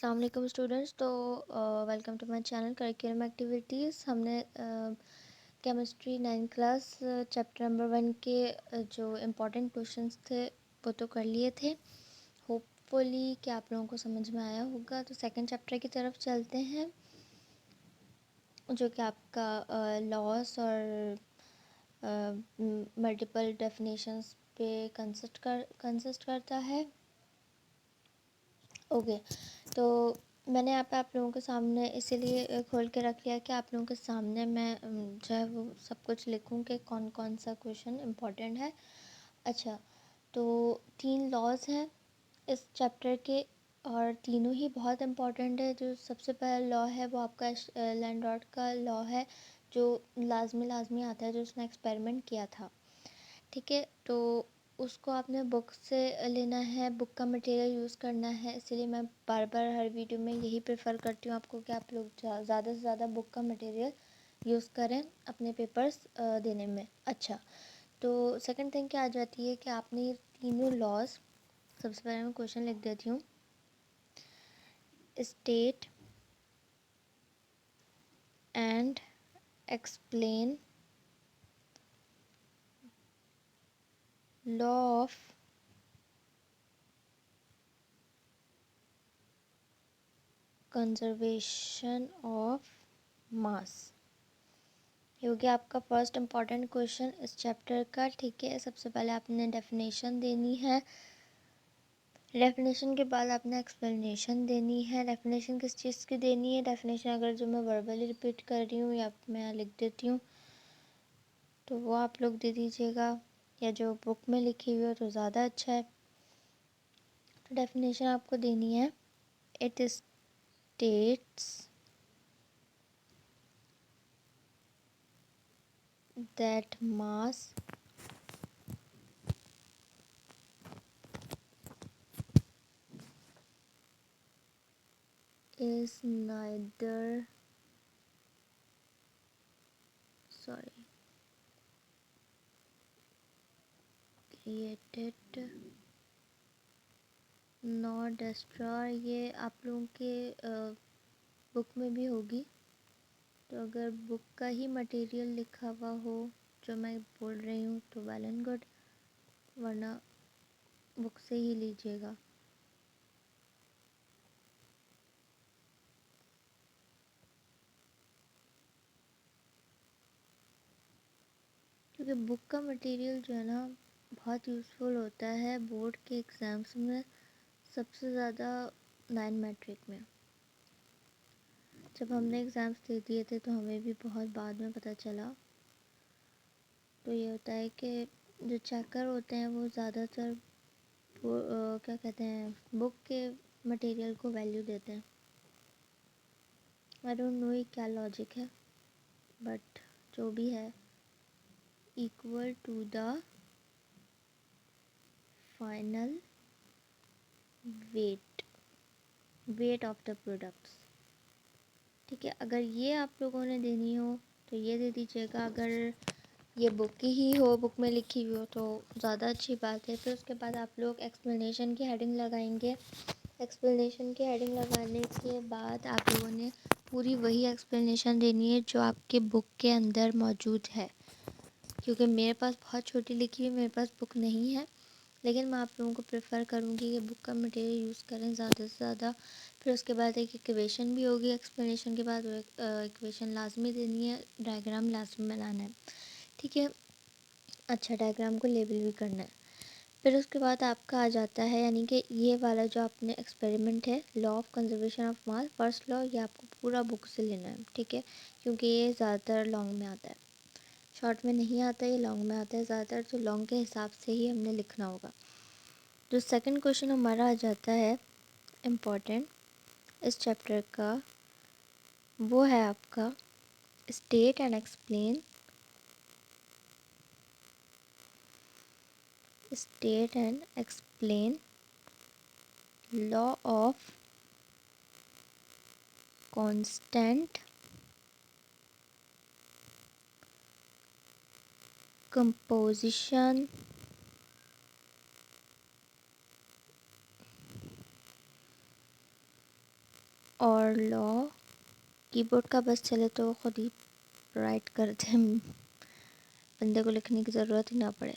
अस्सलाम वालेकुम स्टूडेंट्स। तो welcome to my channel curriculum activities. हमने केमिस्ट्री 9 क्लास चैप्टर नंबर 1 के जो इम्पोर्टेंट क्वेश्चंस थे वो तो कर लिए थे। होपफुली कि आप लोगों को समझ में आया होगा। तो सेकंड चैप्टर की तरफ चलते हैं, जो कि आपका लॉस और मल्टीपल डेफिनेशंस पे कंसिस्ट करता है। ओके, तो मैंने यहाँ पे आप लोगों के सामने इसीलिए खोल के रख लिया कि आप लोगों के सामने मैं जो है वो सब कुछ लिखूँ कि कौन कौन सा क्वेश्चन इम्पोर्टेंट है। अच्छा, तो 3 लॉज हैं इस चैप्टर के और तीनों ही बहुत इम्पोर्टेंट है। जो सबसे पहला लॉ है वो आपका लैंडॉर्ट का लॉ है, जो लाजमी आता है, जो उसने एक्सपेरिमेंट किया था। ठीक है, तो उसको आपने बुक से लेना है, बुक का मटेरियल यूज़ करना है। इसीलिए मैं बार बार हर वीडियो में यही प्रेफर करती हूँ आपको कि आप लोग ज़्यादा से ज़्यादा बुक का मटेरियल यूज़ करें अपने पेपर्स देने में। अच्छा, तो सेकंड थिंग क्या आ जाती है कि आपने ये तीनों लॉज, सबसे पहले मैं क्वेश्चन लिख देती हूँ। State and explain law of conservation of mass. ये हो गया आपका फर्स्ट इम्पॉर्टेंट क्वेश्चन इस चैप्टर का। ठीक है, सबसे पहले आपने डेफिनेशन देनी है, डेफिनेशन के बाद आपने एक्सप्लेनेशन देनी है। डेफिनेशन किस चीज़ की देनी है? डेफिनेशन अगर जो मैं वर्बली रिपीट कर रही हूँ या मैं लिख देती हूँ तो वो आप लोग दे दीजिएगा, या जो बुक में लिखी हुई हो तो ज़्यादा अच्छा है। तो डेफिनेशन आपको देनी है, it states that mass is neither created nor destroy। ये आप लोगों के बुक में भी होगी। तो अगर बुक का ही मटेरियल लिखा हुआ हो जो मैं बोल रही हूँ तो वेल एंड गुड, वरना बुक से ही लीजिएगा। क्योंकि बुक का मटेरियल जो है ना बहुत यूज़फुल होता है बोर्ड के एग्ज़ाम्स में, सबसे ज़्यादा 9 मैट्रिक में। जब हमने एग्ज़ाम्स दे दिए थे तो हमें भी बहुत बाद में पता चला। तो ये होता है कि जो चेकर होते हैं वो ज़्यादातर क्या कहते हैं, बुक के मटेरियल को वैल्यू देते हैं। आई डोंट नो ये क्या लॉजिक है, बट जो भी है, equal to the final weight of the products. ठीक है, अगर ये आप लोगों ने देनी हो तो ये दे दीजिएगा। अगर ये बुक की ही हो, बुक में लिखी हुई हो तो ज़्यादा अच्छी बात है। फिर उसके बाद आप लोग एक्सप्लेनेशन की हेडिंग लगाएंगे। एक्सप्लेनेशन की हेडिंग लगाने के बाद आप लोगों ने पूरी वही एक्सप्लेनेशन देनी है जो आपके बुक के अंदर मौजूद है। क्योंकि मेरे पास बहुत छोटी लिखी हुई, मेरे पास बुक नहीं है, लेकिन मैं आप लोगों को प्रेफर करूँगी कि बुक का मटेरियल यूज़ करें ज़्यादा से ज़्यादा। फिर उसके बाद एक इक्वेशन भी होगी एक्सप्लेनेशन के बाद, वो इक्वेशन लाजमी देनी है, डायग्राम लाजमी बनाना है। ठीक है, अच्छा, डायग्राम को लेबल भी करना है। फिर उसके बाद आपका आ जाता है, यानी कि ये वाला जो आपने एक्सपेरिमेंट है, law of conservation of mass, first law, ये आपको पूरा बुक से लेना है। ठीक है, क्योंकि ये ज़्यादातर लॉन्ग में आता है, शॉर्ट में नहीं आता, ये लॉन्ग में आता है ज़्यादातर। तो लॉन्ग के हिसाब से ही हमने लिखना होगा। जो सेकंड क्वेश्चन हमारा आ जाता है इम्पोर्टेंट इस चैप्टर का, वो है आपका state and explain law of constant composition और लॉ कीबोर्ड का बस चले तो खुद ही राइट कर दे, बंदे को लिखने की ज़रूरत ही ना पड़े,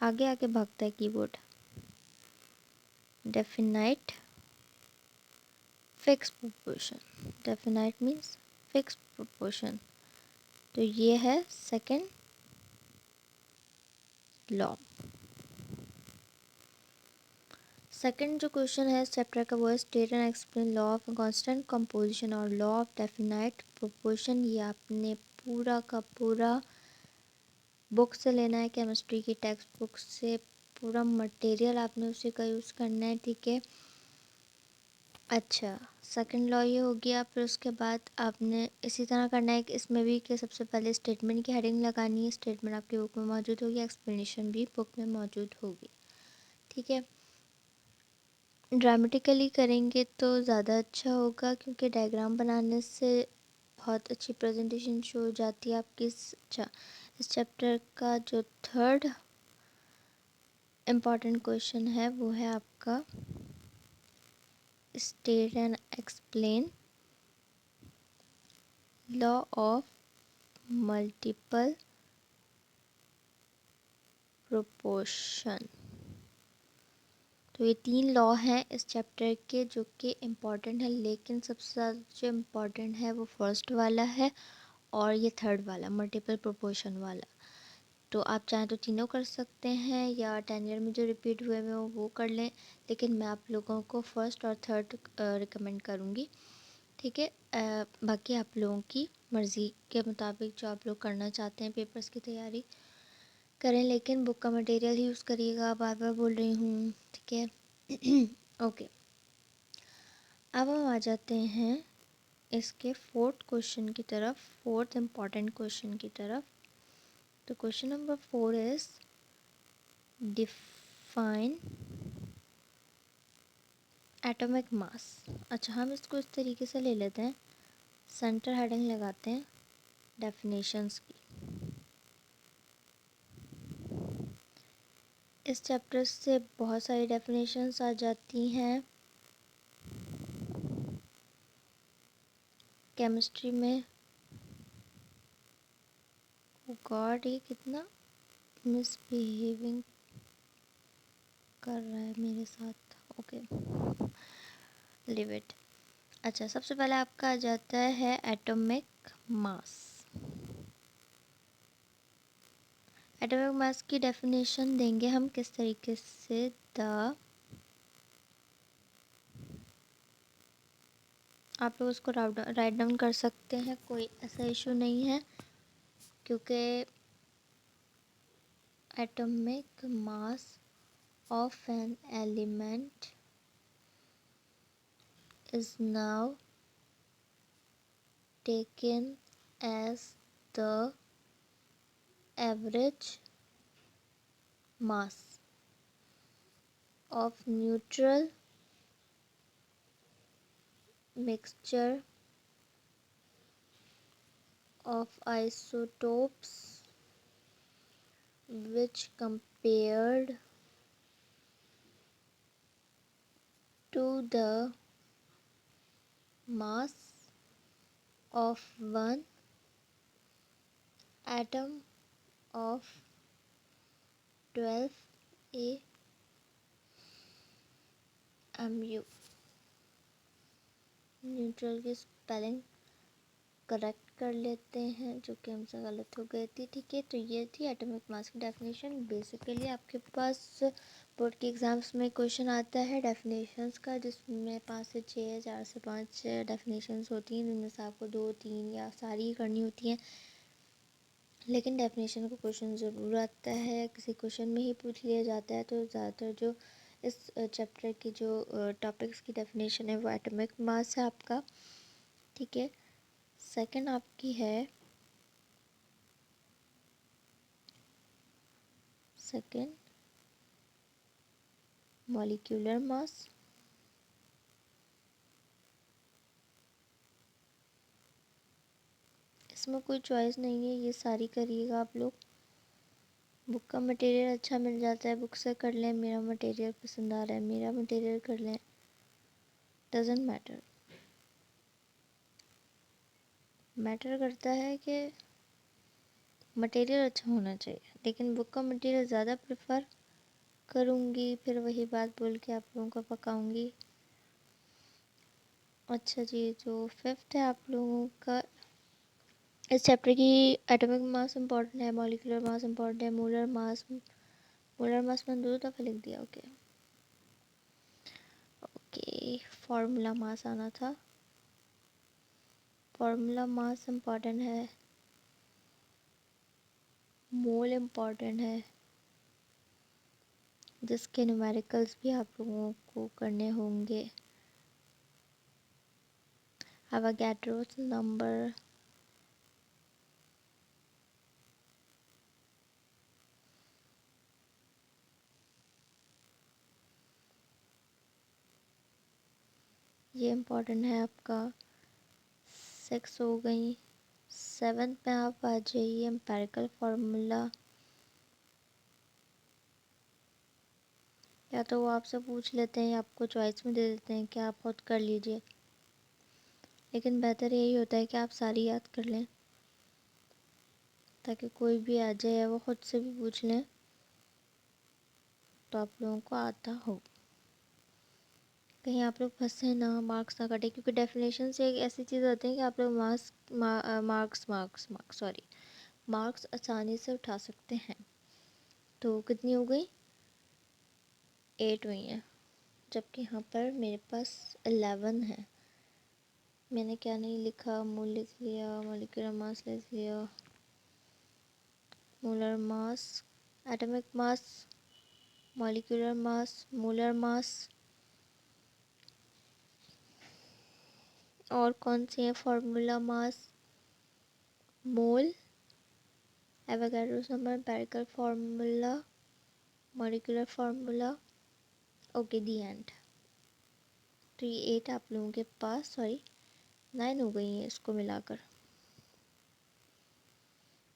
आगे आगे भागता है keyboard. Definite fix proportion, definite means fix proportion, तो ये है सेकंड लॉ। सेकंड जो क्वेश्चन है इस चैप्टर का वो है state and explain law of constant composition और लॉ ऑफ डेफिनाइट प्रोपोर्शन। ये आपने पूरा का पूरा बुक से लेना है, केमिस्ट्री की टेक्स्ट बुक से, पूरा मटेरियल आपने उसी का यूज़ करना है, ठीक है। अच्छा, सेकंड लॉ ये हो गया, फिर उसके बाद आपने इसी तरह करना है कि इसमें भी कि सबसे पहले स्टेटमेंट की हेडिंग लगानी है, स्टेटमेंट आपकी बुक में मौजूद होगी, एक्सप्लेनेशन भी बुक में मौजूद होगी, ठीक है। ड्रामेटिकली करेंगे तो ज़्यादा अच्छा होगा, क्योंकि डायग्राम बनाने से बहुत अच्छी प्रेजेंटेशन शो हो जाती है आपकी। अच्छा, इस चैप्टर का जो थर्ड इम्पॉर्टेंट क्वेश्चन है वो है आपका state and explain law of multiple proportion. तो ये 3 लॉ हैं इस चैप्टर के जो कि इम्पॉर्टेंट है, लेकिन सबसे ज़्यादा जो इम्पॉर्टेंट है वो फर्स्ट वाला है और ये थर्ड वाला मल्टीपल प्रोपोर्शन वाला। तो आप चाहें तो तीनों कर सकते हैं या 10 ईयर में जो रिपीट हुए हैं वो कर लें, लेकिन मैं आप लोगों को फर्स्ट और थर्ड रिकमेंड करूँगी, ठीक है। बाकी आप लोगों की मर्ज़ी के मुताबिक जो आप लोग करना चाहते हैं पेपर्स की तैयारी करें, लेकिन बुक का मटेरियल ही यूज़ करिएगा, बार बार बोल रही हूँ, ठीक है। ओके, अब हम आ जाते हैं इसके फोर्थ क्वेश्चन की तरफ, फोर्थ इम्पॉर्टेंट क्वेश्चन की तरफ। तो question number 4 is define atomic mass. अच्छा, हम इसको इस तरीके से ले लेते हैं, सेंटर हेडिंग लगाते हैं डेफिनेशंस की। इस चैप्टर से बहुत सारी डेफिनेशंस आ जाती हैं केमिस्ट्री में। गॉड, ये कितना मिसबिहेविंग कर रहा है मेरे साथ। Okay, live it. अच्छा, सबसे पहले आपका आ जाता है एटॉमिक मास। एटॉमिक मास की डेफिनेशन देंगे हम किस तरीके से, द, आप लोग उसको राइट डाउन कर सकते हैं, कोई ऐसा इशू नहीं है, क्योंकि atomic mass of an element is now taken as the average mass of neutral mixture of isotopes which compared to the mass of one atom of 12 AMU। Neutral की spelling correct कर लेते हैं, जो कि हमसे गलत हो गई थी, ठीक है। तो ये थी एटॉमिक मास की डेफिनेशन। बेसिकली आपके पास बोर्ड के एग्ज़ाम्स में क्वेश्चन आता है डेफिनेशंस का, जिसमें 5 से 6 4 से 5 डेफिनेशंस होती हैं, जिनमें से आपको 2 3 या सारी ही करनी होती हैं, लेकिन डेफिनेशन का क्वेश्चन ज़रूर आता है, किसी क्वेश्चन में ही पूछ लिया जाता है। तो ज़्यादातर जो इस चैप्टर की जो टॉपिक्स की डेफिनेशन है वो एटॉमिक मास है आपका, ठीक है। सेकंड आपकी है सेकंड मॉलिक्यूलर मास। इसमें कोई चॉइस नहीं है, ये सारी करिएगा आप लोग। बुक का मटेरियल अच्छा मिल जाता है, बुक से कर लें, मेरा मटेरियल पसंद आ रहा है मेरा मटेरियल कर लें, डजेंट मैटर। मैटर करता है कि मटेरियल अच्छा होना चाहिए, लेकिन बुक का मटेरियल ज़्यादा प्रेफर करूँगी। फिर वही बात बोल के आप लोगों को पकाऊँगी। अच्छा जी, जो फिफ्थ है आप लोगों का इस चैप्टर की, एटॉमिक मास इम्पॉर्टेंट है, मॉलिक्यूलर मास इम्पॉर्टेंट है, मोलर मास मैंने 2 दफ़ा लिख दिया। ओके ओके, फार्मूला मास आना था। फार्मूला मास इम्पॉर्टेंट है, मोल इम्पॉर्टेंट है, जिसके न्यूमेरिकल्स भी आप लोगों को करने होंगे। एवोगाड्रोस नंबर, ये इम्पोर्टेंट है आपका। 6 हो गई। 7 पे आप आ जाइए, एम्पेरिकल फार्मूला। या तो वो आपसे पूछ लेते हैं या आपको चॉइस में दे देते हैं कि आप खुद कर लीजिए, लेकिन बेहतर यही होता है कि आप सारी याद कर लें, ताकि कोई भी आ जाए या वो खुद से भी पूछ लें तो आप लोगों को आता हो, कहीं आप लोग फंसे ना, मार्क्स ना कटे। क्योंकि डेफिनेशन से एक ऐसी चीज़ होती है कि आप लोग मार्क्स आसानी से उठा सकते हैं। तो कितनी हो गई? 8 हुई हैं, जबकि यहाँ पर मेरे पास 11 है। मैंने क्या नहीं लिखा, मोल लिख लिया, मॉलिक्यूलर मास लिख लिया, molar mass, atomic mass, molecular mass, molar mass, और कौन सी है? Formula mass, mole, Avogadro's number, empirical formula, molecular formula. Okay, the and. तो ये 8 आप लोगों के पास, सॉरी 9 हो गई है इसको मिलाकर,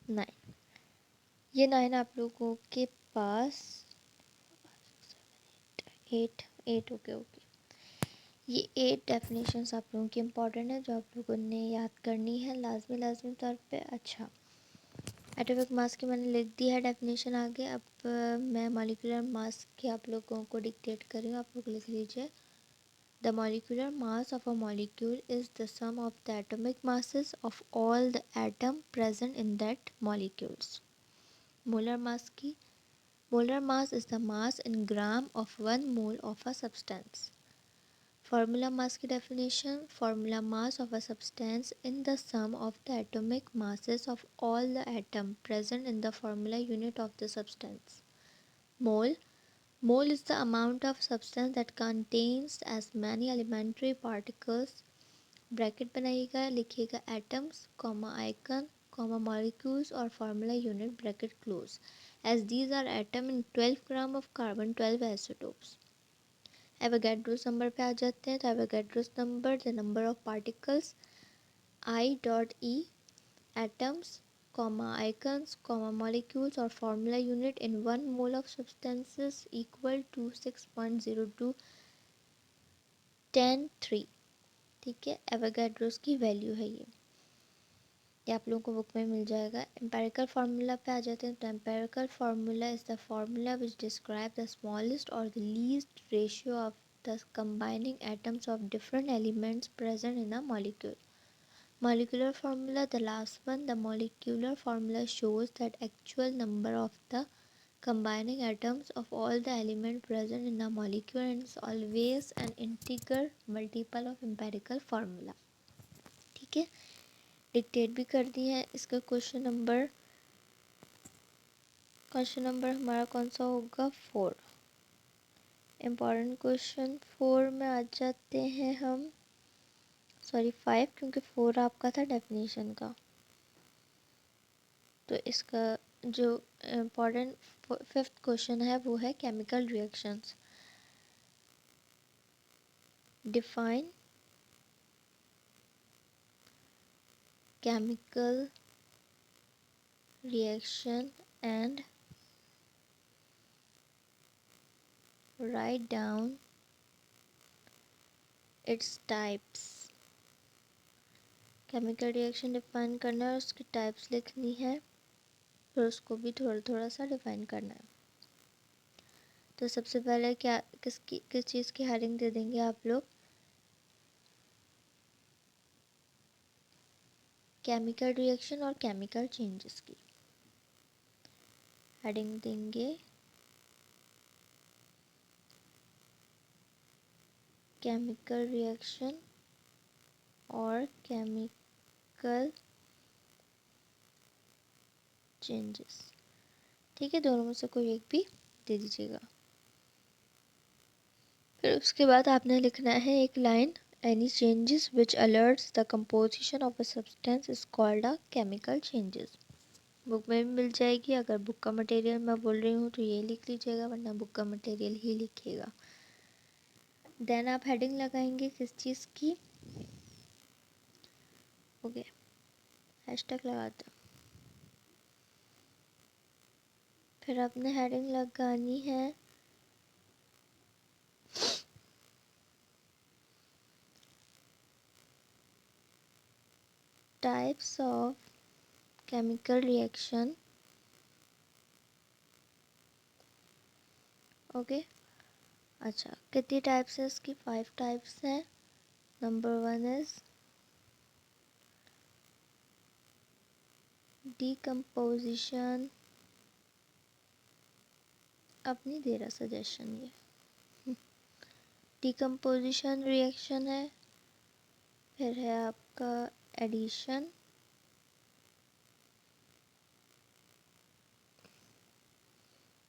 9। ये 9 आप लोगों के पास 8 ओके ओके। ये 8 डेफिनेशंस आप लोगों की इम्पॉर्टेंट है, जो आप लोगों ने याद करनी है लाजमी तौर पे। अच्छा, एटॉमिक मास की मैंने लिख दी है डेफिनेशन आगे। अब मैं मॉलिक्यूलर मास की आप लोगों को डिक्टेट कर रही हूँ, आप लोग लिख लीजिए। The molecular mass of a molecule is the sum of the atomic masses of all the atom present in that molecules. Molar mass की, molar mass is the mass in gram of 1 mole of a substance. Formula mass की definition: formula mass of a substance in the sum of the atomic masses of all the atom present in the formula unit of the substance. Mole: mole is the amount of substance that contains as many elementary particles, bracket बनाइएगा, लिखिएगा atoms, icon, molecules और formula unit bracket close, as these are atom in 12 gram of carbon 12 isotopes. Avogadro's number पे आ जाते हैं। तो Avogadro's number, the number of particles I.e, atoms, ions, molecules और formula unit in 1 mole of substances equal to 6.02 10 3। ठीक है, Avogadro's की value है ये आप लोगों को बुक में मिल जाएगा। एम्पेरिकल फार्मूला पे आ जाते हैं। तो empirical formula is the formula which describe the smallest और the least ratio of the combining atoms of different elements present in a molecule. Molecular formula, the last one, the molecular formula shows that actual number of the combining atoms of all the elements present in a molecule and is always an integer multiple of empirical formula. ठीक है, dictate भी कर दी है। इसका question number हमारा कौन सा होगा? 4। इम्पॉर्टेंट क्वेश्चन 4 में आ जाते हैं हम, सॉरी 5, क्योंकि 4 आपका था डेफिनेशन का। तो इसका जो इम्पॉर्टेंट 5th क्वेश्चन है वो है chemical reactions. Define chemical reaction and write down its types, chemical reaction define करना है, उसकी टाइप्स लिखनी है, फिर उसको भी थोड़ा थोड़ा सा डिफाइन करना है। तो सबसे पहले क्या किस चीज़ की हेडिंग दे देंगे आप लोग, केमिकल रिएक्शन और केमिकल चेंजेस की हेडिंग देंगे, केमिकल रिएक्शन और केमिकल चेंजेस। ठीक है, दोनों में से कोई एक भी दे दीजिएगा। फिर उसके बाद आपने लिखना है एक line, any changes which alerts the composition of a substance is called a chemical changes. Book में भी मिल जाएगी, अगर बुक का मटेरियल मैं बोल रही हूँ तो ये लिख लीजिएगा, वरना बुक का मटेरियल ही लिखिएगा। देन आप हेडिंग लगाएंगे किस चीज़ की, ओके, हैशटैग लगाते हैं। फिर आपने हेडिंग लगानी है types of chemical reaction, okay. अच्छा, कितनी टाइप्स है इसकी, 5 टाइप्स हैं। नंबर 1 इज डिकम्पोजिशन, अपनी दे रहा सजेशन ये डिकम्पोजिशन रिएक्शन है। फिर है आपका एडिशन,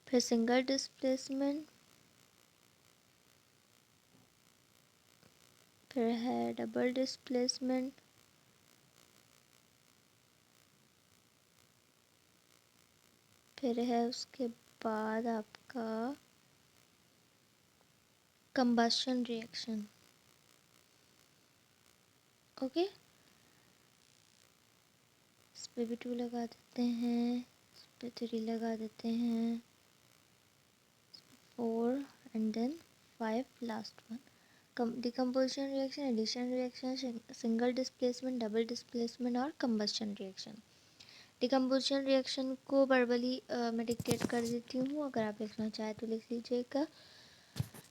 फिर सिंगल डिस्प्लेसमेंट, फिर है डबल डिस्प्लेसमेंट, फिर है उसके बाद आपका कंबशन रिएक्शन, ओके। इस पे भी 2 लगा देते हैं, इस पे 3 लगा देते हैं, 4 and then 5 last one. Decomposition reaction, addition reaction, single displacement, double displacement और कंबशन रिएक्शन। डिकम्पोजिशन रिएक्शन को वर्बली मैं डिक्टेट कर देती हूँ, अगर आप लिखना चाहें तो लिख लीजिएगा।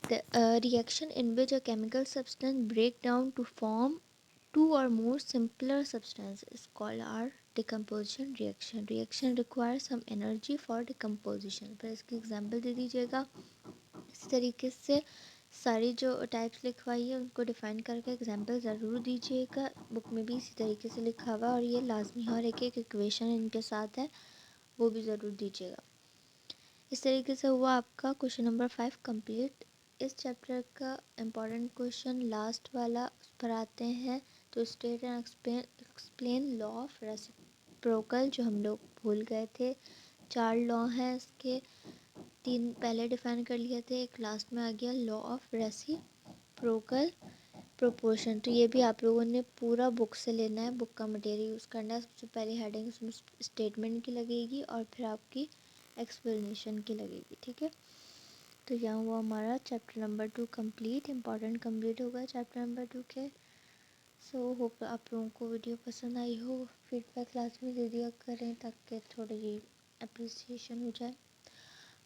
The reaction in which a chemical substance break down to form 2 or more simpler substances is called our decomposition reaction. Reaction requires some energy for decomposition. फिर इसकी एग्जाम्पल दे दीजिएगा। इस तरीके से सारी जो टाइप्स लिखवाई है उनको डिफाइन करके एग्जाम्पल ज़रूर दीजिएगा। बुक में भी इसी तरीके से लिखा हुआ और ये लाजमी और एक एक इक्वेशन इनके साथ है, वो भी ज़रूर दीजिएगा। इस तरीके से हुआ आपका क्वेश्चन नंबर 5 कंप्लीट। इस चैप्टर का इम्पॉर्टेंट क्वेश्चन लास्ट वाला उस पर आते हैं। तो state and explain law of reciprocal, जो हम लोग भूल गए थे। 4 लॉ हैं इसके, 3 पहले डिफाइन कर लिए थे, एक लास्ट में आ गया लॉ ऑफ रेसिप्रोकल प्रोपोर्शन। तो ये भी आप लोगों ने पूरा बुक से लेना है, बुक का मटेरियल यूज़ करना है। सबसे पहले हेडिंग उसमें स्टेटमेंट की लगेगी और फिर आपकी एक्सप्लेनेशन की लगेगी, ठीक है। तो यहाँ हुआ हमारा chapter number 2 complete, important complete होगा चैप्टर नंबर 2 के। सो होप आप लोगों को वीडियो पसंद आई हो, फीडबैक क्लास में दे दिया करें ताकि थोड़ी अप्रिसिएशन हो जाए,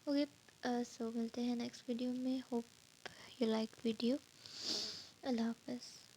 ओके। सो मिलते हैं नेक्स्ट वीडियो में, होप यू लाइक वीडियो। अल्लाह हाफ़िज़।